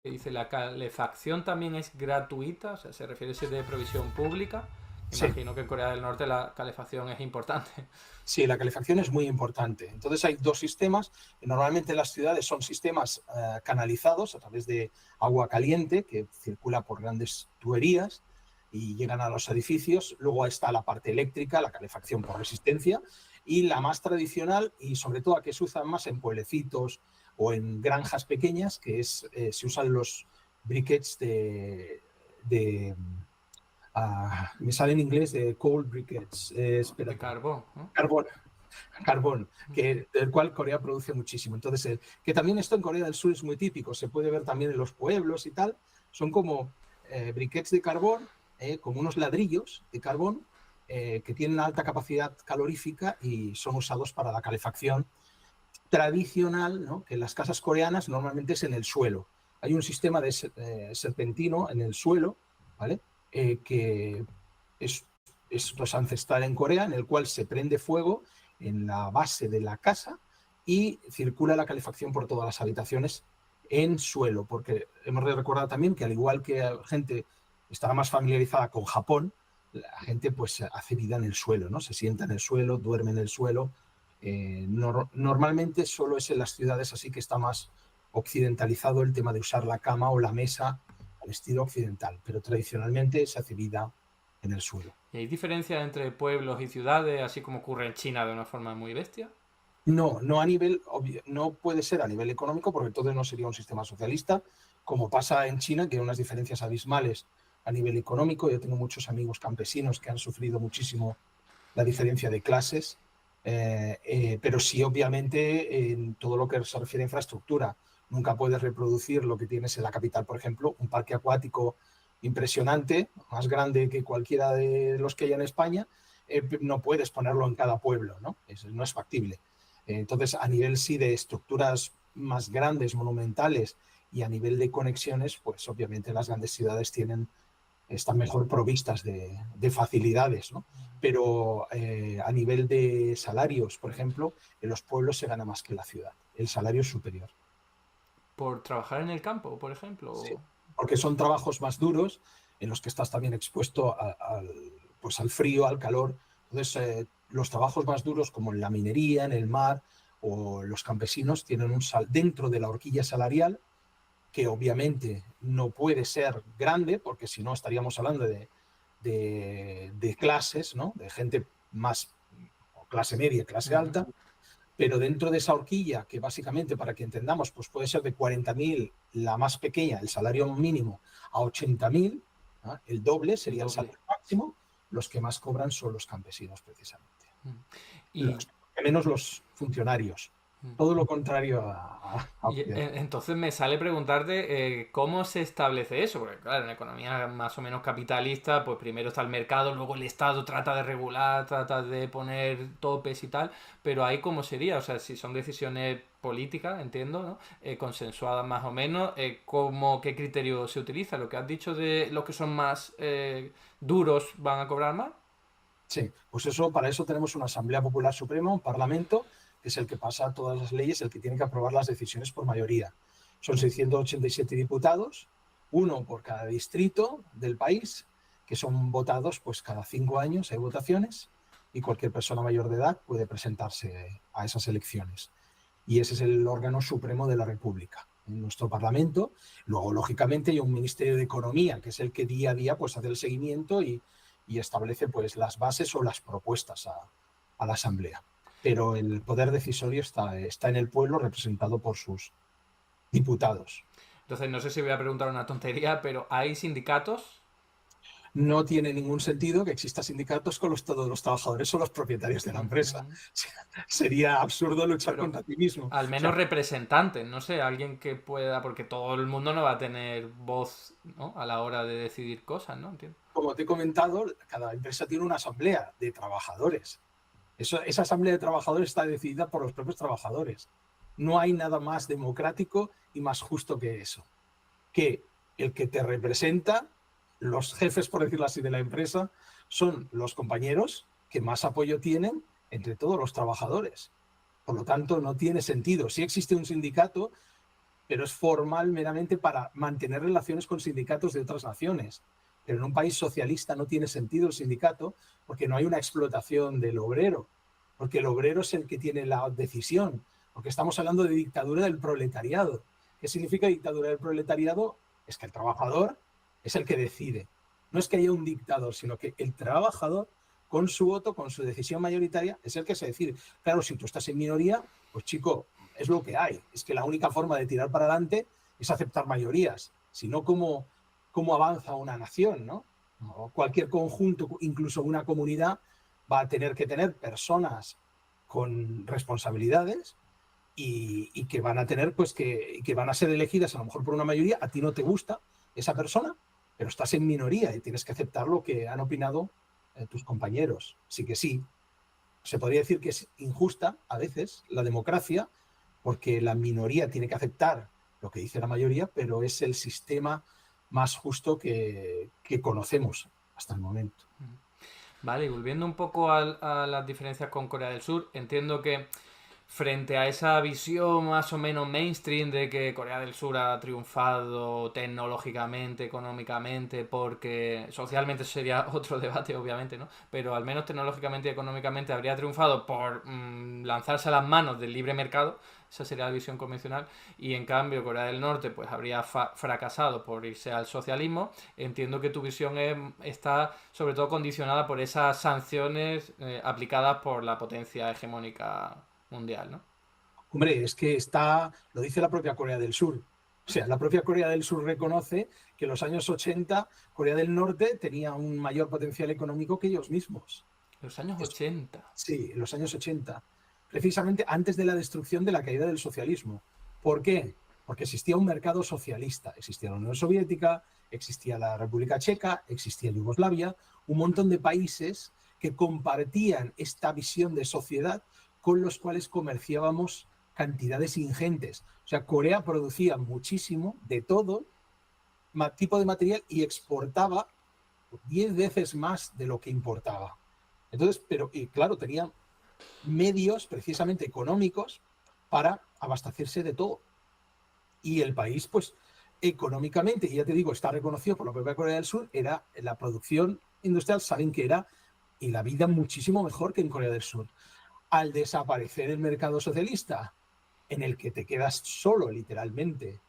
dice, ¿la calefacción también es gratuita? O sea, ¿se refiere a ser de provisión pública? Sí, Imagino que en Corea del Norte la calefacción es importante. sí, la calefacción es muy importante. Entonces hay dos sistemas. Normalmente las ciudades son sistemas canalizados a través de agua caliente que circula por grandes tuberías y llegan a los edificios. Luego está la parte eléctrica, la calefacción por resistencia, y la más tradicional y sobre todo la que se usa más en pueblecitos o en granjas pequeñas, que es se usan los briquettes de me sale en inglés de coal briquettes. De Espérate. carbón, ¿no? Carbón, carbón, del cual Corea produce muchísimo. Entonces, que también esto en Corea del Sur es muy típico, se puede ver también en los pueblos y tal, son como briquettes de carbón, como unos ladrillos de carbón que tienen alta capacidad calorífica y son usados para la calefacción tradicional, ¿no? Que en las casas coreanas normalmente es en el suelo. Hay un sistema de serpentino en el suelo, ¿vale? Que es, es ancestral en Corea, en el cual se prende fuego en la base de la casa y circula la calefacción por todas las habitaciones en suelo, porque hemos de recordar también que al igual que la gente estará más familiarizada con Japón, la gente pues hace vida en el suelo, ¿no? Se sienta en el suelo, duerme en el suelo. Normalmente solo es en las ciudades así que está más occidentalizado el tema de usar la cama o la mesa al estilo occidental, pero tradicionalmente se hace vida en el suelo. ¿Y hay diferencias entre pueblos y ciudades, así como ocurre en China de una forma muy bestia? No, no a nivel, no puede ser a nivel económico porque entonces no sería un sistema socialista, como pasa en China, que hay unas diferencias abismales a nivel económico. Yo tengo muchos amigos campesinos que han sufrido muchísimo la diferencia de clases, pero sí, obviamente, en todo lo que se refiere a infraestructura, nunca puedes reproducir lo que tienes en la capital, por ejemplo, un parque acuático impresionante, más grande que cualquiera de los que hay en España, no puedes ponerlo en cada pueblo, ¿no? No es factible. Entonces, a nivel sí de estructuras más grandes, monumentales, y a nivel de conexiones, pues obviamente las grandes ciudades están mejor provistas de facilidades, ¿no? Pero a nivel de salarios, por ejemplo, en los pueblos se gana más que en la ciudad. El salario es superior. Por trabajar en el campo, por Sí. ejemplo. Porque son trabajos más duros en los que estás también expuesto pues al frío, al calor. Entonces, los trabajos más duros como en la minería, en el mar o los campesinos tienen dentro de la horquilla salarial que obviamente no puede ser grande, porque si no estaríamos hablando de clases, ¿no? De gente más clase media, clase Ujú. alta, pero dentro de esa horquilla, que básicamente, para que entendamos, pues puede ser de 40.000, la más pequeña, el salario mínimo, a 80.000, ¿no? El doble El sería el doble. salario máximo, los que más cobran son los campesinos, precisamente. Y, Menos los funcionarios. Todo lo contrario a y Occidente. entonces me sale preguntarte cómo se establece eso, porque claro, en la economía más o menos capitalista, pues primero está el mercado, luego el Estado trata de regular, trata de poner topes y tal, pero ahí cómo sería, o sea, si son decisiones políticas, entiendo, ¿no? Consensuadas más o menos, ¿qué criterio se utiliza? ¿Lo que has dicho de los que son más duros van a cobrar más? Sí, pues eso, para eso tenemos una Asamblea Popular Suprema, un Parlamento, que es el que pasa todas las leyes, el que tiene que aprobar las decisiones por mayoría. Son 687 diputados, uno por cada distrito del país, que son votados pues cada 5 años, hay votaciones, y cualquier persona mayor de edad puede presentarse a esas elecciones. Y ese es el órgano supremo de la República, en nuestro Parlamento. Luego, lógicamente, hay un Ministerio de Economía, que es el que día a día pues, hace el seguimiento y establece pues, las bases o las propuestas a la Asamblea. Pero el poder decisorio está en el pueblo representado por sus diputados. Entonces, no sé si voy a preguntar una tontería, pero ¿hay sindicatos? No tiene ningún sentido que exista sindicatos con todos los trabajadores o los propietarios de la empresa. Ujú. Sería absurdo luchar Pero contra ti mismo. O al menos sea, representantes, no sé, alguien que pueda, porque todo el mundo no va a tener voz, ¿no? A la hora de decidir cosas, ¿no? Entiendo. como te he comentado, cada empresa tiene una asamblea de trabajadores. Esa asamblea de trabajadores está decidida por los propios trabajadores. No hay nada más democrático y más justo que eso. Que el que te representa, los jefes, por decirlo así, de la empresa, son los compañeros que más apoyo tienen entre todos los trabajadores. Por lo tanto, no tiene sentido. Si existe un sindicato, pero es formal meramente para mantener relaciones con sindicatos de otras naciones. Pero en un país socialista no tiene sentido el sindicato porque no hay una explotación del obrero, porque el obrero es el que tiene la decisión, porque estamos hablando de dictadura del proletariado. ¿Qué significa dictadura del proletariado? Es que el trabajador es el que decide. No es que haya un dictador, sino que el trabajador, con su voto, con su decisión mayoritaria, es el que se decide. Claro, si tú estás en minoría, pues chico, es lo que hay. Es que la única forma de tirar para adelante es aceptar mayorías. Si no, ¿cómo avanza una nación, ¿no? O cualquier conjunto, incluso una comunidad, va a tener que tener personas con responsabilidades y que van a tener, pues, que van a ser elegidas a lo mejor por una mayoría. A ti no te gusta esa persona, pero estás en minoría y tienes que aceptar lo que han opinado tus compañeros. Así que sí, se podría decir que es injusta a veces la democracia, porque la minoría tiene que aceptar lo que dice la mayoría, pero es el sistema más justo que conocemos hasta el momento. Vale, y volviendo un poco a las diferencias con Corea del Sur, entiendo que frente a esa visión más o menos mainstream de que Corea del Sur ha triunfado tecnológicamente, económicamente, porque socialmente sería otro debate, obviamente, ¿no? Pero al menos tecnológicamente y económicamente habría triunfado por lanzarse a las manos del libre mercado, esa sería la visión convencional, y en cambio Corea del Norte pues habría fracasado por irse al socialismo. Entiendo que tu visión está sobre todo condicionada por esas sanciones aplicadas por la potencia hegemónica mundial, ¿no? Hombre, es que lo dice la propia Corea del Sur. O sea, la propia Corea del Sur reconoce que en los años 80 Corea del Norte tenía un mayor potencial económico que ellos mismos. Los años 80. Sí, en los años 80, precisamente antes de la destrucción de la caída del socialismo. ¿Por qué? Porque existía un mercado socialista. Existía la Unión Soviética, existía la República Checa, existía Yugoslavia, un montón de países que compartían esta visión de sociedad con los cuales comerciábamos cantidades ingentes. O sea, Corea producía muchísimo de todo tipo de material y exportaba 10 veces más de lo que importaba. Entonces, y claro, tenían medios precisamente económicos para abastecerse de todo. Y el país, pues, económicamente, y ya te digo, está reconocido por la propia Corea del Sur, era la producción industrial, saben que era, y la vida muchísimo mejor que en Corea del Sur. Al desaparecer el mercado socialista, en el que te quedas solo, literalmente,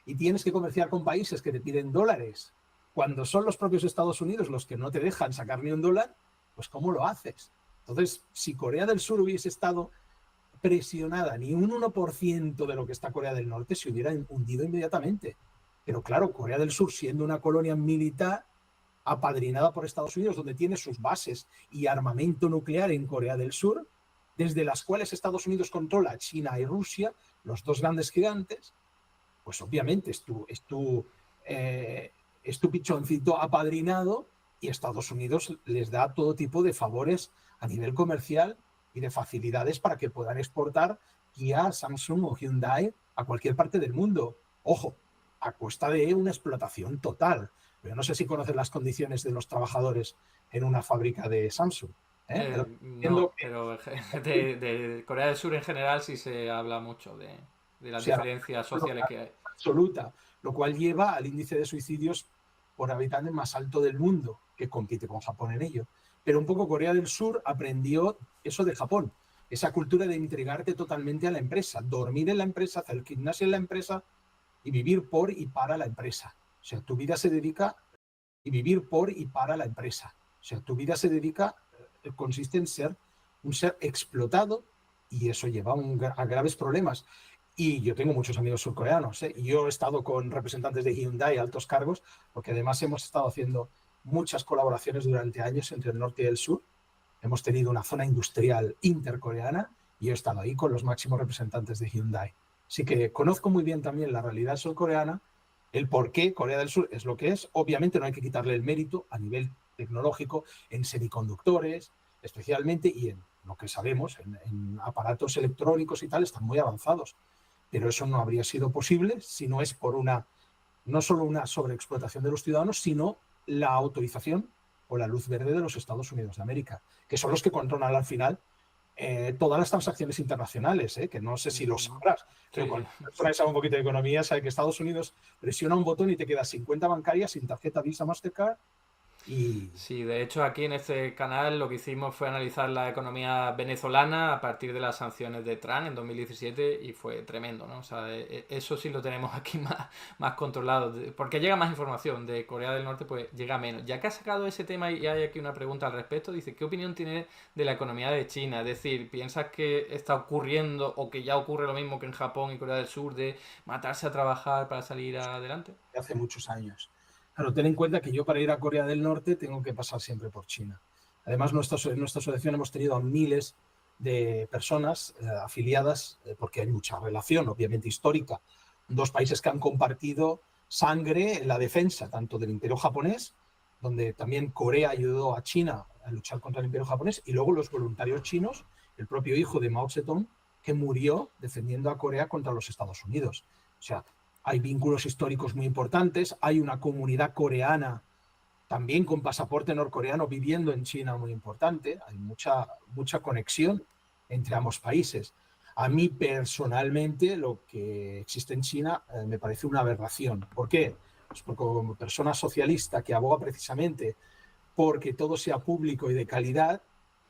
y tienes que comerciar con países que te piden dólares, cuando son los propios Estados Unidos los que no te dejan sacar ni un dólar, pues ¿cómo lo haces? Entonces, si Corea del Sur hubiese estado presionada ni un 1% de lo que está Corea del Norte, se hubiera hundido inmediatamente. Pero claro, Corea del Sur, siendo una colonia militar apadrinada por Estados Unidos, donde tiene sus bases y armamento nuclear en Corea del Sur, desde las cuales Estados Unidos controla China y Rusia, los dos grandes gigantes, pues obviamente es tu pichoncito apadrinado y Estados Unidos les da todo tipo de favores a nivel comercial y de facilidades para que puedan exportar Kia, Samsung o Hyundai a cualquier parte del mundo. Ojo, a costa de una explotación total. Pero no sé si conoces las condiciones de los trabajadores en una fábrica de Samsung. No, pero de Corea del Sur en general sí se habla mucho de las diferencias sociales que hay. Absoluta, lo cual lleva al índice de suicidios por habitante más alto del mundo, que compite con Japón en ello. Pero un poco Corea del Sur aprendió eso de Japón, esa cultura de entregarte totalmente a la empresa, dormir en la empresa, hacer gimnasia en la empresa y vivir por y para la empresa. O sea, tu vida se dedica y vivir por y para la empresa. O sea, tu vida se dedica, consiste en ser un ser explotado y eso lleva a graves problemas. Y yo tengo muchos amigos surcoreanos, ¿eh? Yo he estado con representantes de Hyundai, altos cargos, porque además hemos estado haciendo muchas colaboraciones durante años entre el norte y el sur. Hemos tenido una zona industrial intercoreana y he estado ahí con los máximos representantes de Hyundai. Así que conozco muy bien también la realidad surcoreana, el por qué Corea del Sur es lo que es. Obviamente no hay que quitarle el mérito a nivel tecnológico en semiconductores, especialmente, y en lo que sabemos, en aparatos electrónicos y tal, están muy avanzados. Pero eso no habría sido posible si no es por no solo una sobreexplotación de los ciudadanos, sino la autorización o la luz verde de los Estados Unidos de América, que son los que controlan al final todas las transacciones internacionales, que no sé si lo sabrás, pero Sí. cuando una persona sabe un poquito de economía sabe que Estados Unidos presiona un botón y te quedas sin cuenta bancaria, sin tarjeta Visa, Mastercard y Sí, de hecho aquí en este canal lo que hicimos fue analizar la economía venezolana a partir de las sanciones de Trump en 2017 y fue tremendo, ¿no? O sea, eso sí lo tenemos aquí más controlado, porque llega más información de Corea del Norte, pues llega menos. Ya que has sacado ese tema y hay aquí una pregunta al respecto, dice, ¿qué opinión tienes de la economía de China? Es decir, ¿piensas que está ocurriendo o que ya ocurre lo mismo que en Japón y Corea del Sur de matarse a trabajar para salir adelante? hace muchos años. Claro, ten en cuenta que yo para ir a Corea del Norte tengo que pasar siempre por China. Además, en nuestra asociación hemos tenido a miles de personas afiliadas, porque hay mucha relación, obviamente histórica. Dos países que han compartido sangre en la defensa, tanto del Imperio japonés, donde también Corea ayudó a China a luchar contra el Imperio japonés, y luego los voluntarios chinos, el propio hijo de Mao Zedong, que murió defendiendo a Corea contra los Estados Unidos. O sea, hay vínculos históricos muy importantes, hay una comunidad coreana también con pasaporte norcoreano viviendo en China muy importante, hay mucha conexión entre ambos países. A mí personalmente lo que existe en China me parece una aberración. ¿Por qué? Pues porque como persona socialista que aboga precisamente porque todo sea público y de calidad,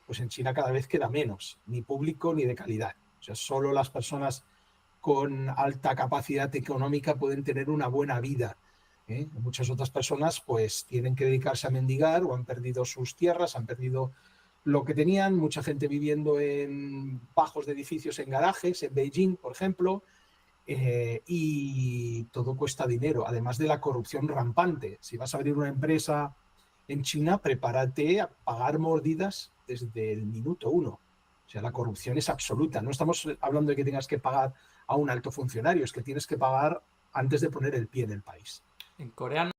pues en China cada vez queda menos, ni público ni de calidad. O sea, solo las personas con alta capacidad económica pueden tener una buena vida. Muchas otras personas pues tienen que dedicarse a mendigar o han perdido sus tierras, han perdido lo que tenían, mucha gente viviendo en bajos de edificios, en garajes, en Beijing, por ejemplo, y todo cuesta dinero, además de la corrupción rampante. Si vas a abrir una empresa en China, prepárate a pagar mordidas desde el minuto uno. O sea, la corrupción es absoluta. No estamos hablando de que tengas que pagar a un alto funcionario, es que tienes que pagar antes de poner el pie en el país. En Corea